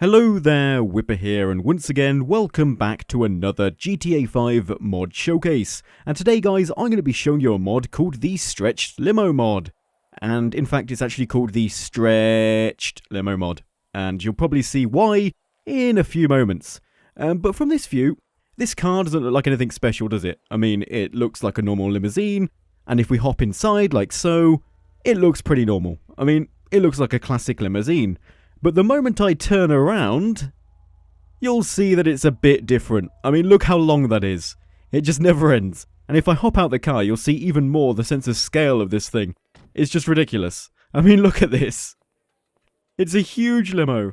Hello there, Wipper here, and once again, welcome back to another GTA 5 mod showcase. And today, guys, I'm going to be showing you a mod called the Stretched Limo mod. And in fact, it's actually called the Stretched Limo mod. And you'll probably see why in a few moments. But from this view, this car doesn't look like anything special, does it? I mean, it looks like a normal limousine, and if we hop inside like so, it looks pretty normal. I mean, it looks like a classic limousine. But the moment I turn around, you'll see that it's a bit different. I mean, look how long that is. It just never ends. And if I hop out the car, you'll see even more the sense of scale of this thing. It's just ridiculous. I mean, look at this. It's a huge limo.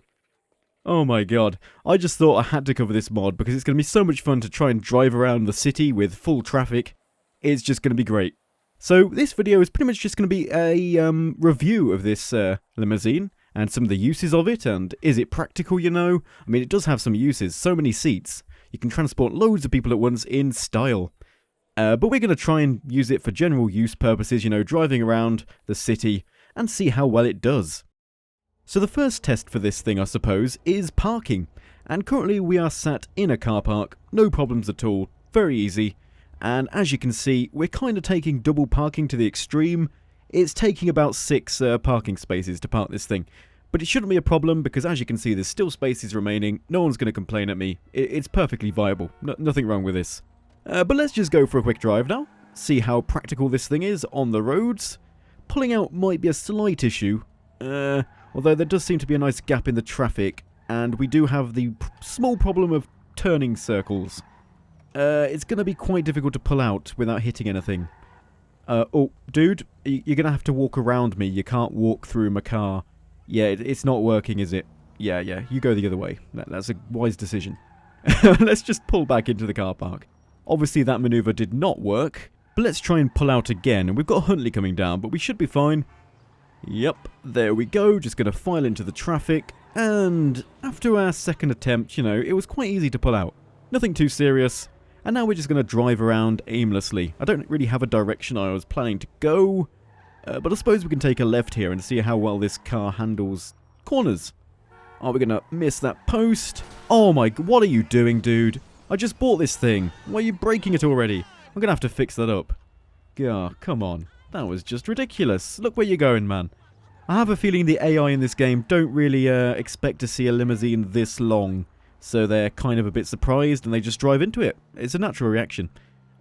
Oh my god. I just thought I had to cover this mod because it's going to be so much fun to try and drive around the city with full traffic. It's just going to be great. So this video is pretty much just going to be a review of this limousine. And some of the uses of it, and is it practical, you know? I mean, it does have some uses, so many seats. You can transport loads of people at once in style. But we're going to try and use it for general use purposes, you know, driving around the city, and see how well it does. So the first test for this thing, I suppose, is parking. And currently we are sat in a car park, no problems at all, very easy. And as you can see, we're kind of taking double parking to the extreme. It's taking about 6 parking spaces to park this thing. But it shouldn't be a problem because, as you can see, there's still spaces remaining. No one's going to complain at me. It's perfectly viable. Nothing wrong with this. But let's just go for a quick drive now. See how practical this thing is on the roads. Pulling out might be a slight issue. Although there does seem to be a nice gap in the traffic. And we do have the small problem of turning circles. It's going to be quite difficult to pull out without hitting anything. Oh, dude, you're going to have to walk around me. You can't walk through my car. Yeah, it's not working, is it? Yeah, you go the other way. That's a wise decision. Let's just pull back into the car park. Obviously, that maneuver did not work. But let's try and pull out again. And we've got Huntley coming down, but we should be fine. Yep, there we go. Just going to file into the traffic. And after our second attempt, you know, it was quite easy to pull out. Nothing too serious. And now we're just going to drive around aimlessly. I don't really have a direction I was planning to go. But I suppose we can take a left here and see how well this car handles corners. Are we going to miss that post? Oh my god, what are you doing, dude? I just bought this thing. Why are you breaking it already? I'm going to have to fix that up. Gah, come on. That was just ridiculous. Look where you're going, man. I have a feeling the AI in this game don't really expect to see a limousine this long. So they're kind of a bit surprised and they just drive into it. It's a natural reaction.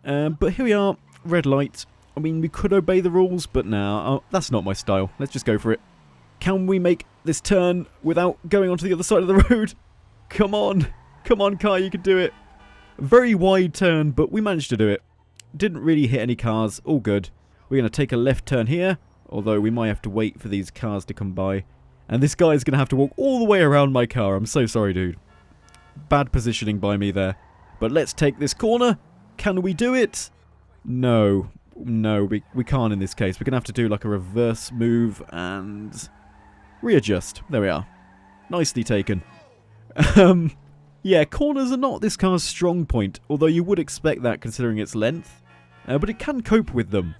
But here we are, red light. I mean, we could obey the rules, but nah, that's not my style. Let's just go for it. Can we make this turn without going onto the other side of the road? Come on. Come on, car, you can do it. Very wide turn, but we managed to do it. Didn't really hit any cars, all good. We're going to take a left turn here, although we might have to wait for these cars to come by. And this guy's going to have to walk all the way around my car. I'm so sorry, dude. Bad positioning by me there. But let's take this corner. Can we do it? No, we can't in this case. We're going to have to do like a reverse move and readjust. There we are. Nicely taken. Yeah, corners are not this car's strong point, although you would expect that considering its length. But it can cope with them.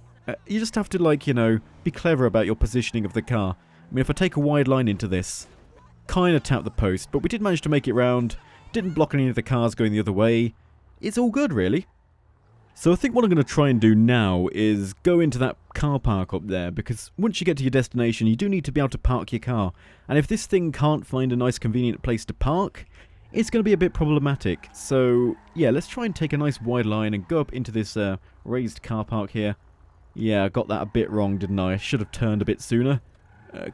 You just have to, like, you know, be clever about your positioning of the car. I mean, if I take a wide line into this, kind of tap the post, but we did manage to make it round. Didn't block any of the cars going the other way. It's all good, really. So I think what I'm going to try and do now is go into that car park up there, because once you get to your destination, you do need to be able to park your car. And if this thing can't find a nice convenient place to park, it's going to be a bit problematic. So yeah, let's try and take a nice wide line and go up into this raised car park here. Yeah, I got that a bit wrong, didn't I? I should have turned a bit sooner.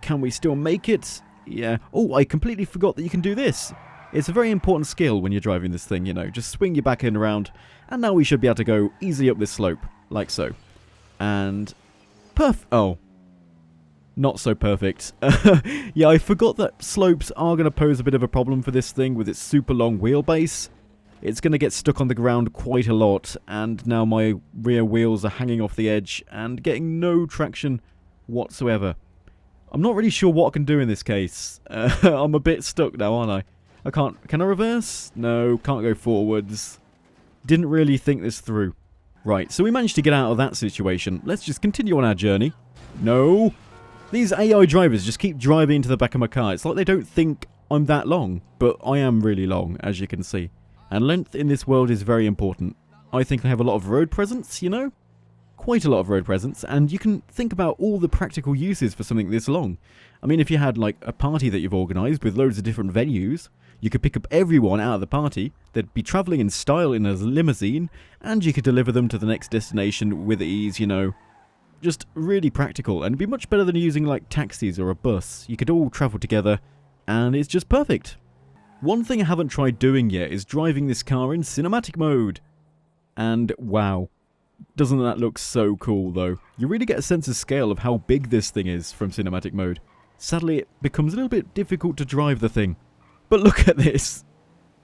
Can we still make it? Yeah. Oh, I completely forgot that you can do this. It's a very important skill when you're driving this thing, you know. Just swing your back end around, and now we should be able to go easy up this slope, like so. And oh, not so perfect. Yeah, I forgot that slopes are going to pose a bit of a problem for this thing with its super long wheelbase. It's going to get stuck on the ground quite a lot, and now my rear wheels are hanging off the edge and getting no traction whatsoever. I'm not really sure what I can do in this case. I'm a bit stuck now, aren't I? I can't... Can I reverse? No, can't go forwards. Didn't really think this through. Right, so we managed to get out of that situation. Let's just continue on our journey. No. These AI drivers just keep driving into the back of my car. It's like they don't think I'm that long, but I am really long, as you can see. And length in this world is very important. I think I have a lot of road presence, you know? Quite a lot of road presence, and you can think about all the practical uses for something this long. I mean, if you had like a party that you've organised with loads of different venues, you could pick up everyone out of the party, they'd be travelling in style in a limousine, and you could deliver them to the next destination with ease, you know. Just really practical, and it'd be much better than using like taxis or a bus. You could all travel together, and it's just perfect. One thing I haven't tried doing yet is driving this car in cinematic mode. And wow. Doesn't that look so cool though? You really get a sense of scale of how big this thing is from cinematic mode. Sadly, it becomes a little bit difficult to drive the thing. But look at this!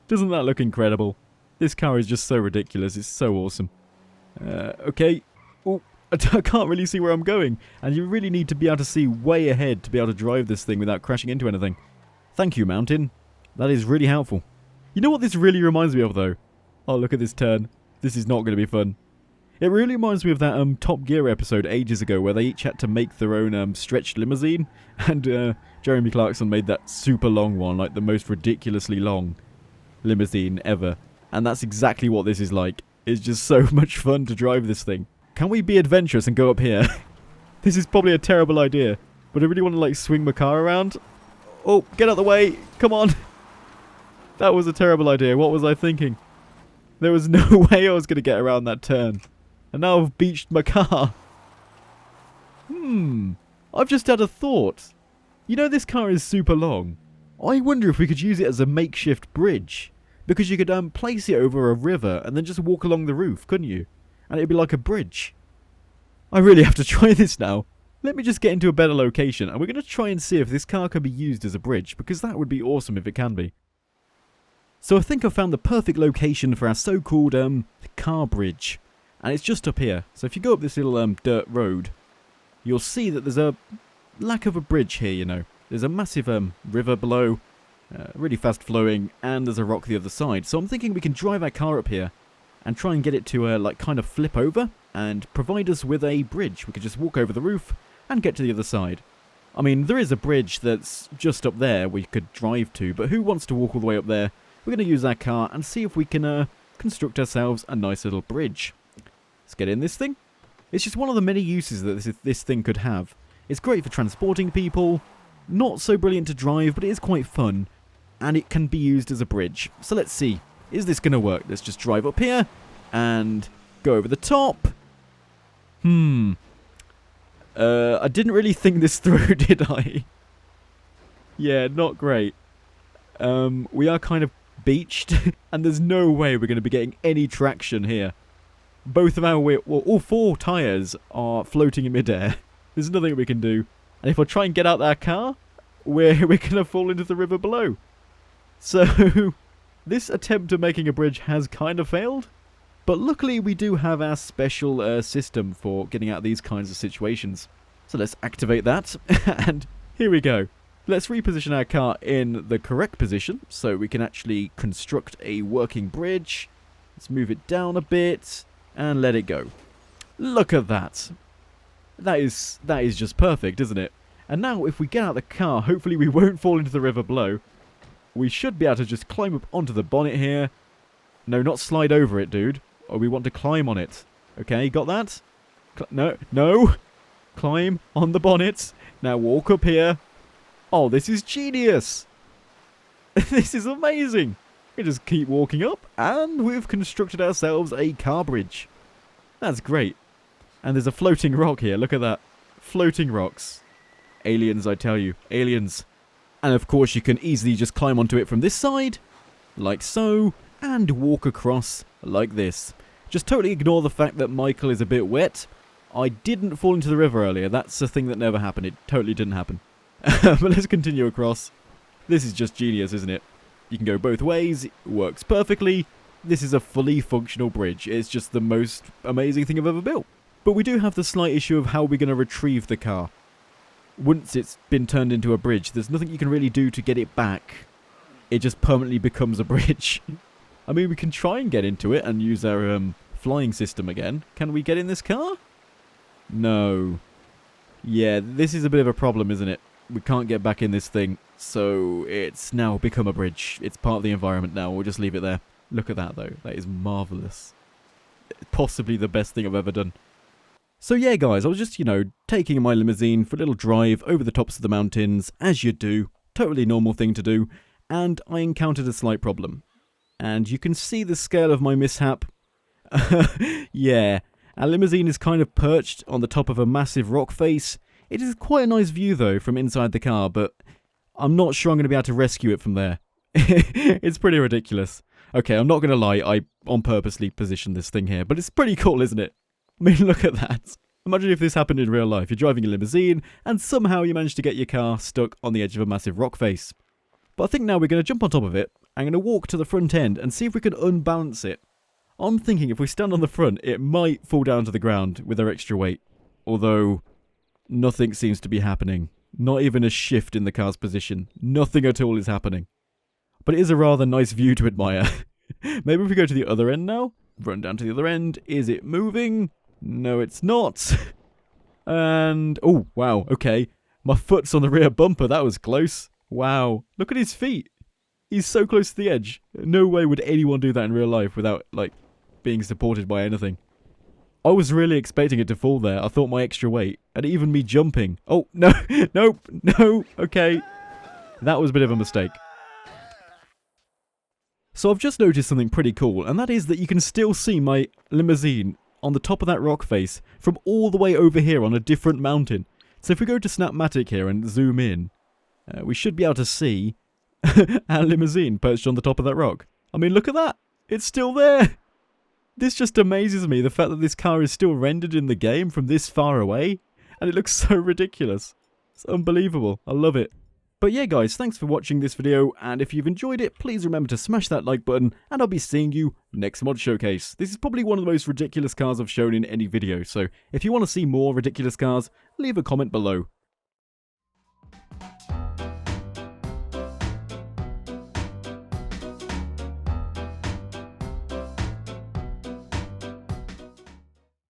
Doesn't that look incredible? This car is just so ridiculous, it's so awesome. Okay. Oh, I can't really see where I'm going, and you really need to be able to see way ahead to be able to drive this thing without crashing into anything. Thank you, Mountain. That is really helpful. You know what this really reminds me of though? Oh, look at this turn. This is not going to be fun. It really reminds me of that Top Gear episode ages ago where they each had to make their own stretched limousine, and Jeremy Clarkson made that super long one, like the most ridiculously long limousine ever. And that's exactly what this is like. It's just so much fun to drive this thing. Can we be adventurous and go up here? This is probably a terrible idea, but I really want to like swing my car around. Oh, get out of the way! Come on! That was a terrible idea. What was I thinking? There was no way I was going to get around that turn. And now I've beached my car. I've just had a thought. You know this car is super long. I wonder if we could use it as a makeshift bridge. Because you could place it over a river and then just walk along the roof, couldn't you? And it'd be like a bridge. I really have to try this now. Let me just get into a better location and we're going to try and see if this car can be used as a bridge, because that would be awesome if it can be. So I think I've found the perfect location for our so-called car bridge. And it's just up here. So if you go up this little dirt road, you'll see that there's a lack of a bridge here, you know. There's a massive river below, really fast flowing, and there's a rock the other side. So I'm thinking we can drive our car up here and try and get it to like kind of flip over and provide us with a bridge. We could just walk over the roof and get to the other side. I mean, there is a bridge that's just up there we could drive to, but who wants to walk all the way up there? We're going to use our car and see if we can construct ourselves a nice little bridge. Let's get in this thing. It's just one of the many uses that this thing could have. It's great for transporting people, not so brilliant to drive, but it is quite fun, and it can be used as a bridge. So let's see, is this going to work? Let's just drive up here, and go over the top. I didn't really think this through, did I? Yeah, not great. We are kind of beached, and there's no way we're going to be getting any traction here. Both of all four tyres are floating in midair. There's nothing we can do. And if I try and get out that car, we're going to fall into the river below. So, this attempt at making a bridge has kind of failed. But luckily we do have our special system for getting out of these kinds of situations. So let's activate that. And here we go. Let's reposition our car in the correct position so we can actually construct a working bridge. Let's move it down a bit. And let it go. Look at that. That is just perfect, isn't it? And now if we get out of the car, hopefully we won't fall into the river below. We should be able to just climb up onto the bonnet here. No, not slide over it, dude. Oh, we want to climb on it. Okay, got that? No. Climb on the bonnet. Now walk up here. Oh, this is genius. This is amazing. We just keep walking up, and we've constructed ourselves a car bridge. That's great. And there's a floating rock here. Look at that. Floating rocks. Aliens, I tell you. Aliens. And of course you can easily just climb onto it from this side, like so, and walk across like this. Just totally ignore the fact that Michael is a bit wet. I didn't fall into the river earlier. That's a thing that never happened. It totally didn't happen. But let's continue across. This is just genius, isn't it? You can go both ways, it works perfectly. This is a fully functional bridge. It's just the most amazing thing I've ever built. But we do have the slight issue of how we're going to retrieve the car. Once it's been turned into a bridge, there's nothing you can really do to get it back. It just permanently becomes a bridge. I mean, we can try and get into it and use our flying system again. Can we get in this car? No. Yeah, this is a bit of a problem, isn't it? we can't get back in this thing, so it's now become a bridge. It's part of the environment now. We'll just leave it there. Look at that, though. That is marvellous. Possibly the best thing I've ever done. So yeah, guys, I was just, taking my limousine for a little drive over the tops of the mountains, as you do. Totally normal thing to do. And I encountered a slight problem. And you can see the scale of my mishap. Yeah, our limousine is kind of perched on the top of a massive rock face. It is quite a nice view, though, from inside the car, but I'm not sure I'm going to be able to rescue it from there. It's pretty ridiculous. Okay, I'm not going to lie, I on purposely positioned this thing here, but it's pretty cool, isn't it? I mean, look at that. Imagine if this happened in real life. You're driving a limousine, and somehow you manage to get your car stuck on the edge of a massive rock face. But I think now we're going to jump on top of it. I'm going to walk to the front end and see if we can unbalance it. I'm thinking if we stand on the front, it might fall down to the ground with our extra weight. Although, nothing seems to be happening. Not even a shift in the car's position. Nothing at all is happening. But it is a rather nice view to admire. Maybe if we go to the other end now. Run down to the other end. Is it moving? No, it's not. And, oh, wow, okay. My foot's on the rear bumper. That was close. Wow. Look at his feet. He's so close to the edge. No way would anyone do that in real life without, being supported by anything. I was really expecting it to fall there. I thought my extra weight, and even me jumping. Oh, no, nope, no, okay. That was a bit of a mistake. So I've just noticed something pretty cool, and that is that you can still see my limousine on the top of that rock face from all the way over here on a different mountain. So if we go to Snapmatic here and zoom in, we should be able to see our limousine perched on the top of that rock. I mean, look at that. It's still there. This just amazes me, the fact that this car is still rendered in the game from this far away. And it looks so ridiculous. It's unbelievable. I love it. But yeah, guys, thanks for watching this video. And if you've enjoyed it, please remember to smash that like button. And I'll be seeing you next mod showcase. This is probably one of the most ridiculous cars I've shown in any video. So if you want to see more ridiculous cars, leave a comment below.